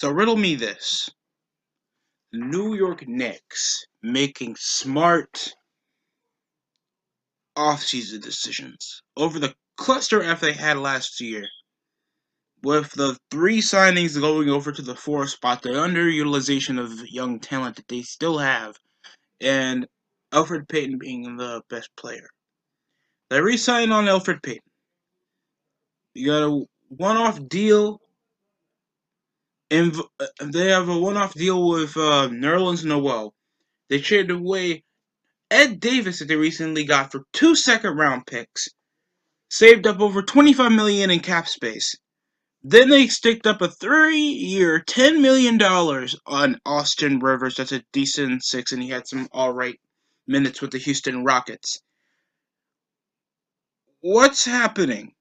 So riddle me this. The New York Knicks making smart off-season decisions over the cluster F they had last year. With the three signings going over to the four spot, the underutilization of young talent that they still have, and Alfred Payton being the best player. They re-signed on Alfred Payton. You got a one-off deal, and they have a one-off deal with Nerlens Noel. They traded away Ed Davis that they recently got for 2 second-round picks, saved up over $25 million in cap space. Then they sticked up a 3-year, $10 million on Austin Rivers. That's a decent six, and he had some alright minutes with the Houston Rockets. What's happening?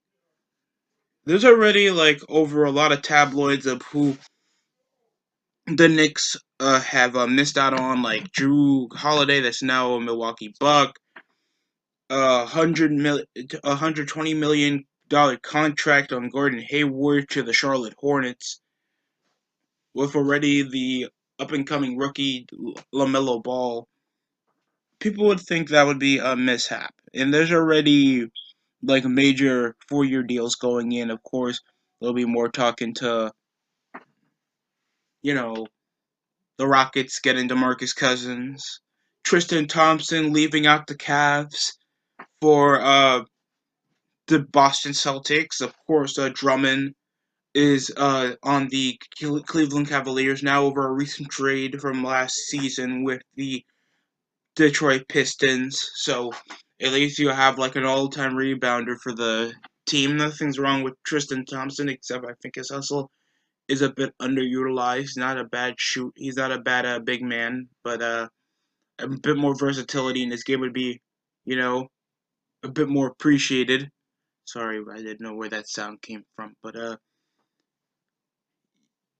There's already over a lot of tabloids of who the Knicks have missed out on, like Drew Holiday, that's now a Milwaukee Buck, $120 million contract on Gordon Hayward to the Charlotte Hornets, with already the up and coming rookie LaMelo Ball. People would think that would be a mishap, and there's already major 4-year deals going in. Of course, there'll be more talking to you know the Rockets getting DeMarcus Cousins, Tristan Thompson leaving out the Cavs for the Boston Celtics. Of course, Drummond is on the Cleveland Cavaliers now over a recent trade from last season with the Detroit Pistons. So at least you have an all-time rebounder for the team. Nothing's wrong with Tristan Thompson, except I think his hustle is a bit underutilized. Not a bad shoot. He's not a bad big man, but a bit more versatility in this game would be, you know, a bit more appreciated. Sorry, I didn't know where that sound came from, but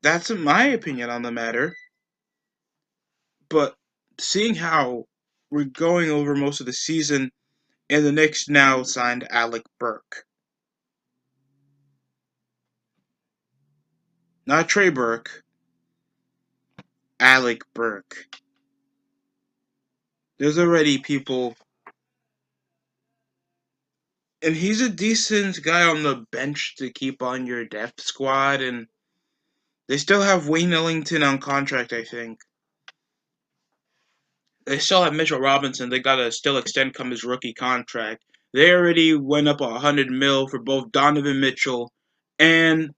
that's my opinion on the matter. But seeing how we're going over most of the season, and the Knicks now signed Alec Burke, not Trey Burke, Alec Burke. There's already people, and he's a decent guy on the bench to keep on your depth squad, and they still have Wayne Ellington on contract, I think. They still have Mitchell Robinson. They gotta still extend come his rookie contract. They already went up 100 mil for both Donovan Mitchell and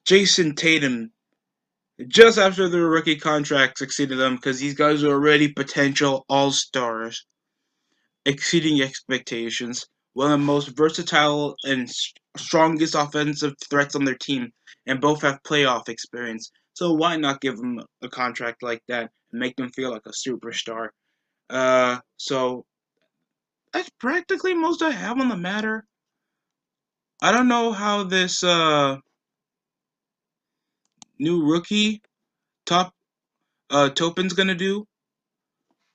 Jason Tatum just after their rookie contract succeeded them, because these guys are already potential all-stars, exceeding expectations. One of the most versatile and strongest offensive threats on their team, and both have playoff experience. So why not give them a contract like that and make them feel like a superstar? So that's practically most I have on the matter. I don't know how this new rookie top Topin's gonna do,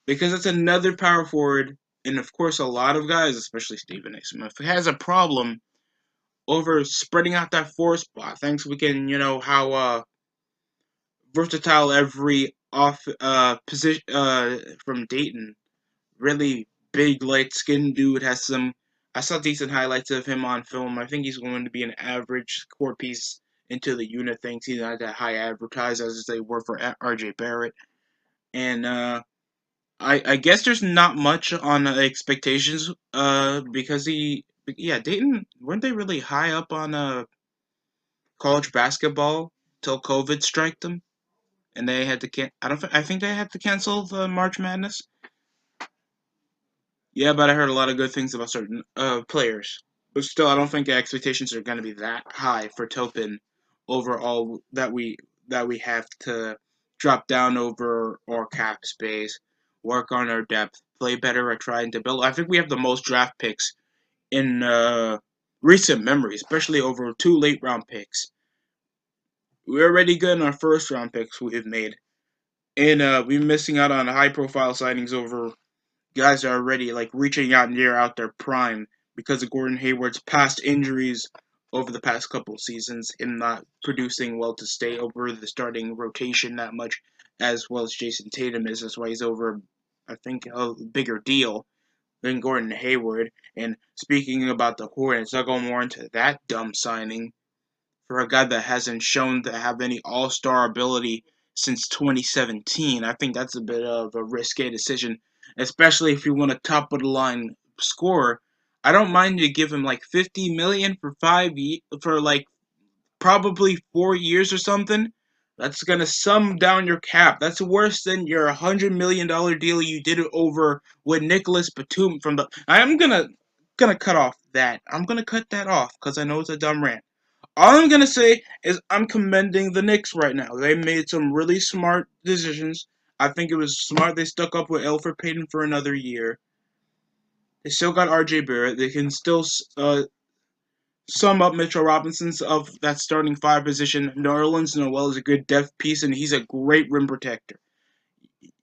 because it's another power forward, and of course a lot of guys, especially Stephen A. Smith, has a problem over spreading out that four spot. Thanks we can, how versatile every off position from Dayton. Really big, light skinned dude, has some. I saw decent highlights of him on film. I think he's going to be an average core piece into the unit. Thinks he's not that high advertised as they were for R.J. Barrett, and I guess there's not much on expectations because Dayton, weren't they really high up on college basketball till COVID struck them, and they had to I think they had to cancel the March Madness. Yeah, but I heard a lot of good things about certain players. But still, I don't think the expectations are going to be that high for Topin overall, that we have to drop down over our cap space, work on our depth, play better at trying to build. I think we have the most draft picks in recent memory, especially over 2 late round picks. We're already good in our first round picks we've made, and we're missing out on high profile signings over guys are already reaching out near out their prime because of Gordon Hayward's past injuries over the past couple seasons, him not producing well to stay over the starting rotation that much, as well as Jason Tatum is. That's why he's over, I think, a bigger deal than Gordon Hayward. And speaking about the Hornets, I'll go more into that dumb signing for a guy that hasn't shown to have any All Star ability since 2017. I think that's a bit of a risque decision, especially if you want a top of the line scorer. I don't mind you give him like 50 million for for like probably 4 years or something. That's gonna sum down your cap. That's worse than your $100 million deal you did over with Nicholas Batum from the. I'm gonna cut off that. I'm gonna cut that off because I know it's a dumb rant. All I'm gonna say is I'm commending the Knicks right now. They made some really smart decisions. I think it was smart they stuck up with Elfrid Payton for another year. They still got R.J. Barrett. They can still sum up Mitchell Robinson's of that starting five position. Nerlens Noel is a good depth piece, and he's a great rim protector.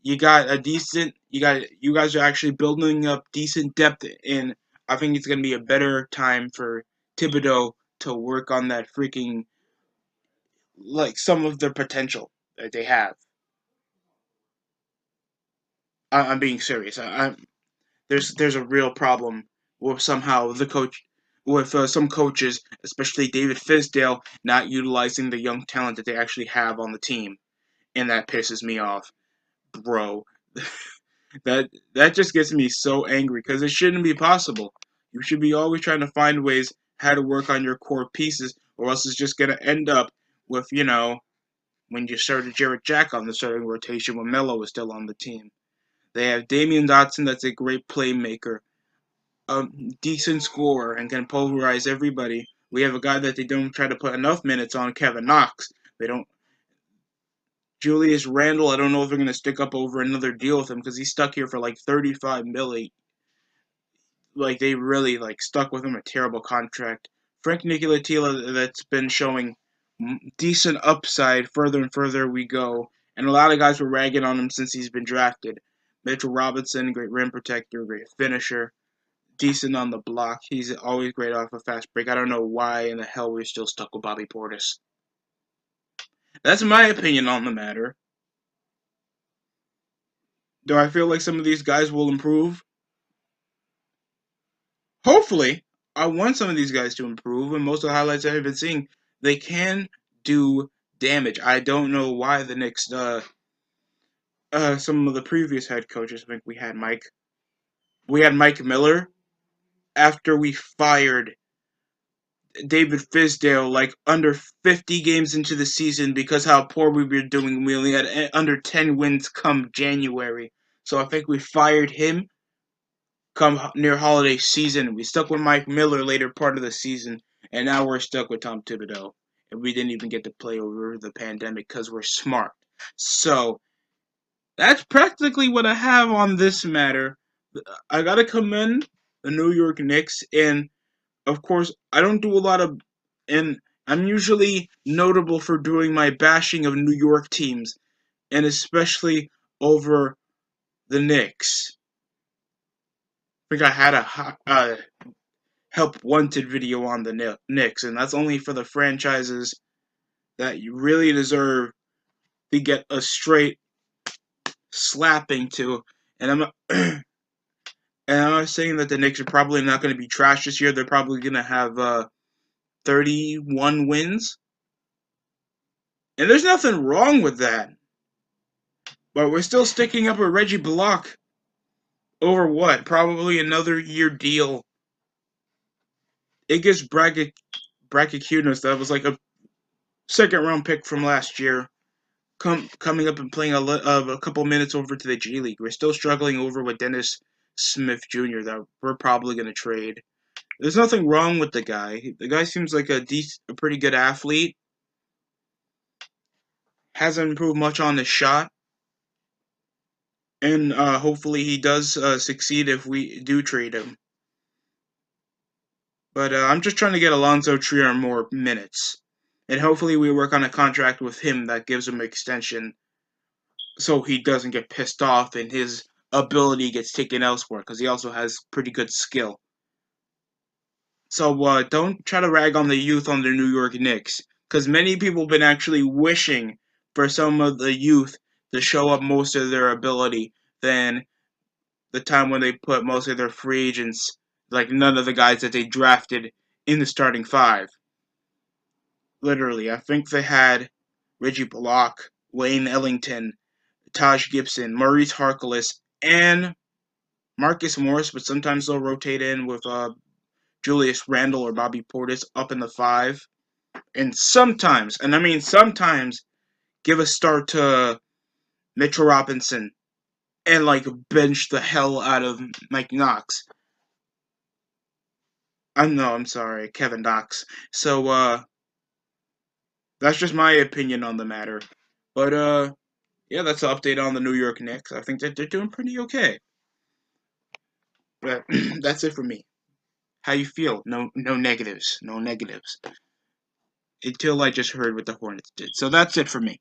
You got a decent. You guys are actually building up decent depth, and I think it's gonna be a better time for Thibodeau to work on that freaking like some of their potential that they have. I'm being serious. There's a real problem with somehow the coach with some coaches, especially David Fisdale, not utilizing the young talent that they actually have on the team, and that pisses me off, bro. That just gets me so angry because it shouldn't be possible. You should be always trying to find ways how to work on your core pieces, or else it's just gonna end up with when you started Jarrett Jack on the starting rotation when Melo was still on the team. They have Damian Dotson, that's a great playmaker, a decent scorer, and can pulverize everybody. We have a guy that they don't try to put enough minutes on, Kevin Knox. They don't. Julius Randle, I don't know if they're going to stick up over another deal with him because he's stuck here for like 35 million. Like they really like stuck with him a terrible contract. Frank Ntilikina, that's been showing decent upside further and further we go, and a lot of guys were ragging on him since he's been drafted. Mitchell Robinson, great rim protector, great finisher, decent on the block. He's always great off a fast break. I don't know why in the hell we're still stuck with Bobby Portis. That's my opinion on the matter. Do I feel like some of these guys will improve? Hopefully. I want some of these guys to improve, and most of the highlights I've been seeing, they can do damage. I don't know why the Knicks, some of the previous head coaches, I think we had Mike Miller after we fired David Fisdale like under 50 games into the season because how poor we were doing. We only had under 10 wins come January. So I think we fired him come near holiday season. We stuck with Mike Miller later part of the season, and now we're stuck with Tom Thibodeau. And we didn't even get to play over the pandemic because we're smart. So that's practically what I have on this matter. I gotta commend the New York Knicks, and of course, I don't do a lot of, and I'm usually notable for doing my bashing of New York teams, and especially over the Knicks. I think I had a help wanted video on the Knicks, and that's only for the franchises that you really deserve to get a straight slapping to. And I'm and I'm not saying that the Knicks are probably not going to be trash this year. They're probably going to have 31 wins, and there's nothing wrong with that. But we're still sticking up with Reggie Block over what? Probably another year deal. It gives Braggacunas that was like a second round pick from last year coming up and playing a couple minutes over to the G League. We're still struggling over with Dennis Smith Jr. that we're probably going to trade. There's nothing wrong with the guy. The guy seems like a pretty good athlete. Hasn't improved much on his shot, and hopefully he does succeed if we do trade him. But I'm just trying to get Alonzo Trier more minutes, and hopefully we work on a contract with him that gives him extension, so he doesn't get pissed off and his ability gets taken elsewhere because he also has pretty good skill. So don't try to rag on the youth on the New York Knicks, because many people have been actually wishing for some of the youth to show up most of their ability than the time when they put most of their free agents, like none of the guys that they drafted, in the starting five. Literally, I think they had Reggie Bullock, Wayne Ellington, Taj Gibson, Maurice Harkless, and Marcus Morris, but sometimes they'll rotate in with Julius Randle or Bobby Portis up in the five. And sometimes, and I mean sometimes, give a start to Mitchell Robinson and like bench the hell out of Mike Knox. I'm sorry, Kevin Knox. So that's just my opinion on the matter. But yeah, that's an update on the New York Knicks. I think that they're doing pretty okay. But that's it for me. How you feel? No negatives. No negatives. Until I just heard what the Hornets did. So that's it for me.